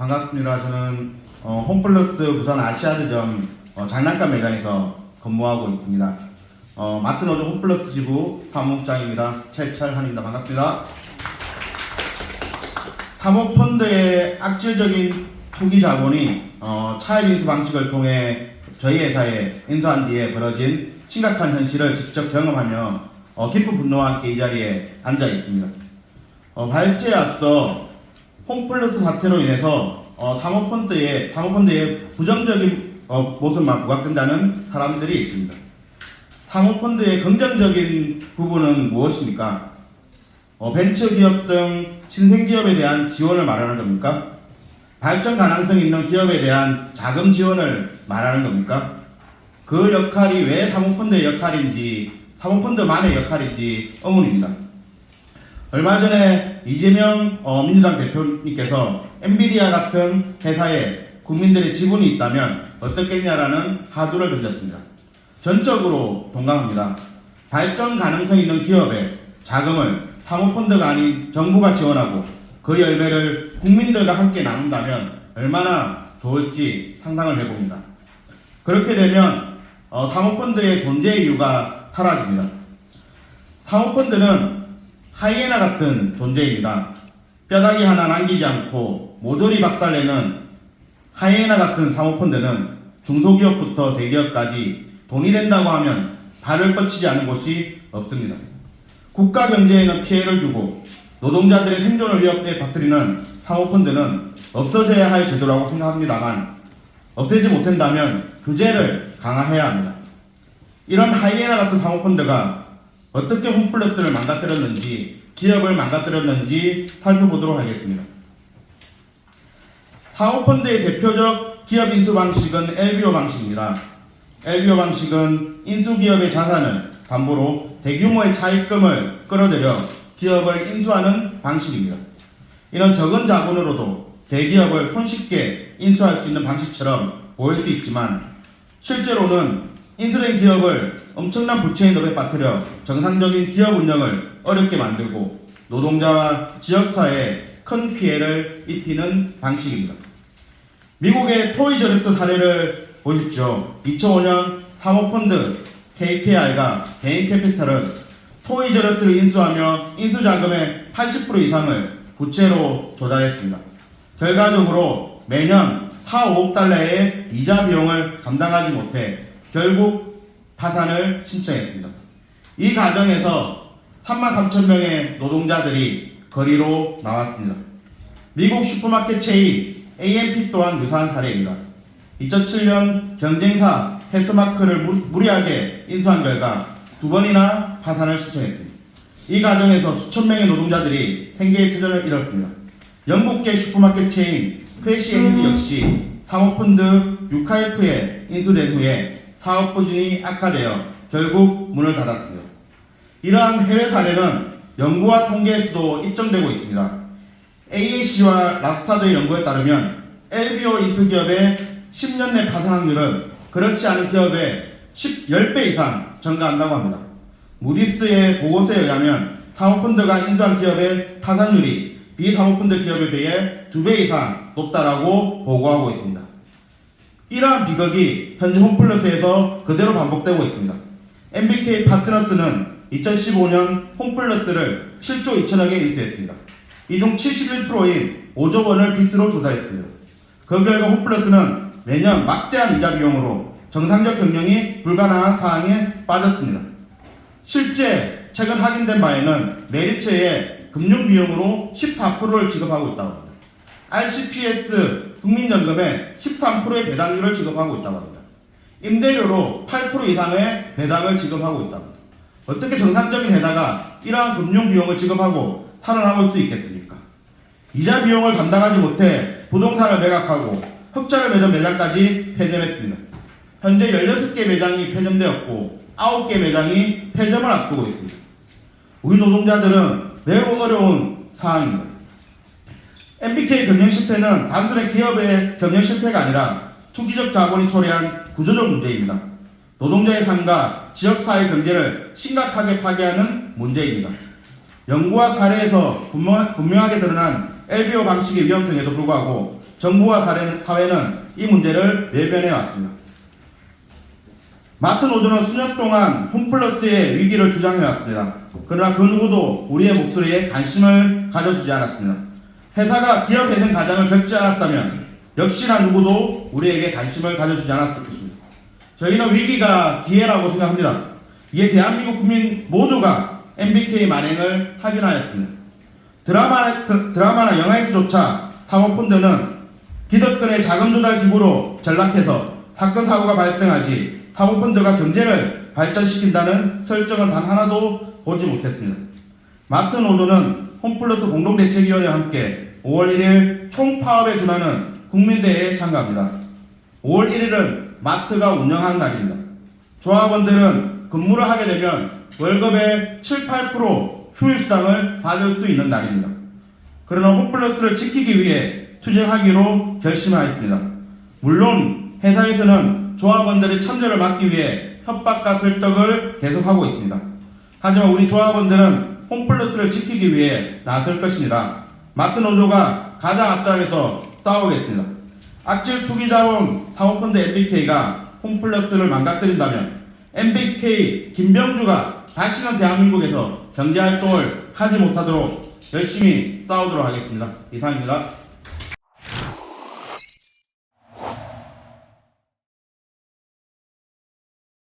반갑습니다. 저는 홈플러스 부산 아시아드점 장난감 매장에서 근무하고 있습니다. 마트 노조 홈플러스 지부 사무국장입니다. 최철한입니다. 반갑습니다. 사모펀드의 악질적인 투기 자본이 차입 인수 방식을 통해 저희 회사에 인수한 뒤에 벌어진 심각한 현실을 직접 경험하며 깊은 분노와 함께 이 자리에 앉아 있습니다. 발제에 앞서 홈플러스 사태로 인해서 사모펀드의 부정적인 모습만 부각된다는 사람들이 있습니다. 사모펀드의 긍정적인 부분은 무엇입니까? 벤처기업 등 신생기업에 대한 지원을 말하는 겁니까? 발전 가능성이 있는 기업에 대한 자금 지원을 말하는 겁니까? 그 역할이 왜 사모펀드의 역할인지, 사모펀드만의 역할인지 의문입니다. 얼마 전에 이재명 민주당 대표님께서 엔비디아 같은 회사에 국민들의 지분이 있다면 어떻겠냐라는 하두를 던졌습니다. 전적으로 동감합니다. 발전 가능성이 있는 기업에 자금을 사모펀드가 아닌 정부가 지원하고 그 열매를 국민들과 함께 나눈다면 얼마나 좋을지 상상을 해봅니다. 그렇게 되면 사모펀드의 존재 이유가 사라집니다. 사모펀드는 하이에나 같은 존재입니다. 뼈다귀 하나 남기지 않고 모조리 박살내는 하이에나 같은 사모펀드는 중소기업부터 대기업까지 돈이 된다고 하면 발을 뻗치지 않은 곳이 없습니다. 국가 경제에는 피해를 주고 노동자들의 생존을 위협에 빠뜨리는 사모펀드는 없어져야 할 제도라고 생각합니다만 없애지 못한다면 규제를 강화해야 합니다. 이런 하이에나 같은 사모펀드가 어떻게 홈플러스를 망가뜨렸는지, 기업을 망가뜨렸는지 살펴보도록 하겠습니다. 사모펀드의 대표적 기업 인수 방식은 LBO 방식입니다. LBO 방식은 인수기업의 자산을 담보로 대규모의 차입금을 끌어들여 기업을 인수하는 방식입니다. 이는 적은 자본으로도 대기업을 손쉽게 인수할 수 있는 방식처럼 보일 수 있지만 실제로는 인수된 기업을 엄청난 부채의 늪에 빠뜨려 정상적인 기업 운영을 어렵게 만들고 노동자와 지역사회에 큰 피해를 입히는 방식입니다. 미국의 토이저리스 사례를 보십시오. 2005년 사모펀드 KKR과 개인캐피탈은 토이저리스를 인수하며 인수자금의 80% 이상을 부채로 조달했습니다. 결과적으로 매년 4, 5억 달러의 이자 비용을 감당하지 못해 결국 파산을 신청했습니다. 이 과정에서 33,000명의 노동자들이 거리로 나왔습니다. 미국 슈퍼마켓 체인 AMP 또한 유사한 사례입니다. 2007년 경쟁사 해스마크를 무리하게 인수한 결과 2번이나 파산을 신청했습니다. 이 과정에서 수천 명의 노동자들이 생계의 터전을 잃었습니다. 영국계 슈퍼마켓 체인 크래시 엔드 역시 사모펀드 UKF에 인수된 후에 사업 부진이 악화되어 결국 문을 닫았습니다. 이러한 해외 사례는 연구와 통계에서도 입증되고 있습니다. AAC와 라스타드의 연구에 따르면 LBO 인수기업의 10년 내 파산 확률은 그렇지 않은 기업의 10배 이상 증가한다고 합니다. 무디스의 보고서에 의하면 사모펀드가 인수한 기업의 파산율이 비사모펀드 기업에 비해 2배 이상 높다라고 보고하고 있습니다. 이러한 비극이 현재 홈플러스에서 그대로 반복되고 있습니다. MBK 파트너스는 2015년 홈플러스를 7조 2천억에 인수했습니다. 이 중 71%인 5조 원을 빚으로 조달했습니다. 그 결과 홈플러스는 매년 막대한 이자 비용으로 정상적 경영이 불가능한 상황에 빠졌습니다. 실제 최근 확인된 바에는 메리츠의 금융비용으로 14%를 지급하고 있다고 합니다. RCPS 국민연금에 13%의 배당률을 지급하고 있다고 합니다. 임대료로 8% 이상의 배당을 지급하고 있다고 합니다. 어떻게 정상적인 회사가 이러한 금융비용을 지급하고 살아남을 수 있겠습니까? 이자 비용을 감당하지 못해 부동산을 매각하고 흑자를 맺은 매장까지 폐점했습니다. 현재 16개 매장이 폐점되었고 9개 매장이 폐점을 앞두고 있습니다. 우리 노동자들은 매우 어려운 상황입니다. MBK 경영 실패는 단순히 기업의 경영 실패가 아니라 투기적 자본이 초래한 구조적 문제입니다. 노동자의 삶과 지역사회 경제를 심각하게 파괴하는 문제입니다. 연구와 사례에서 분명하게 드러난 LBO 방식의 위험성에도 불구하고 정부와 사회는 이 문제를 외면해 왔습니다. 마트 노조는 수년 동안 홈플러스의 위기를 주장해 왔습니다. 그러나 그 누구도 우리의 목소리에 관심을 가져주지 않았습니다. 회사가 기업회생 가장을 겪지 않았다면 역시나 누구도 우리에게 관심을 가져주지 않았을 것입니다. 저희는 위기가 기회라고 생각합니다. 이에 대한민국 국민 모두가 MBK 만행을 확인하였습니다. 드라마나 영화에서조차 사모펀드는 기득권의 자금 조달 기구로 전락해서 사건 사고가 발생하지 사모펀드가 경제를 발전시킨다는 설정은 단 하나도 보지 못했습니다. 마트 노조는 홈플러스 공동대책위원회와 함께 5월 1일 총파업에 준하는 국민대회에 참가합니다. 5월 1일은 마트가 운영하는 날입니다. 조합원들은 근무를 하게 되면 월급의 7, 8% 휴일수당을 받을 수 있는 날입니다. 그러나 홈플러스를 지키기 위해 투쟁하기로 결심하였습니다. 물론 회사에서는 조합원들의 참여를 막기 위해 협박과 설득을 계속하고 있습니다. 하지만 우리 조합원들은 홈플러스를 지키기 위해 나설 것입니다. 마트 노조가 가장 앞장에서 싸우겠습니다. 악질 투기자본 사모펀드 MBK가 홈플러스를 망가뜨린다면 MBK 김병주가 다시는 대한민국에서 경제활동을 하지 못하도록 열심히 싸우도록 하겠습니다. 이상입니다.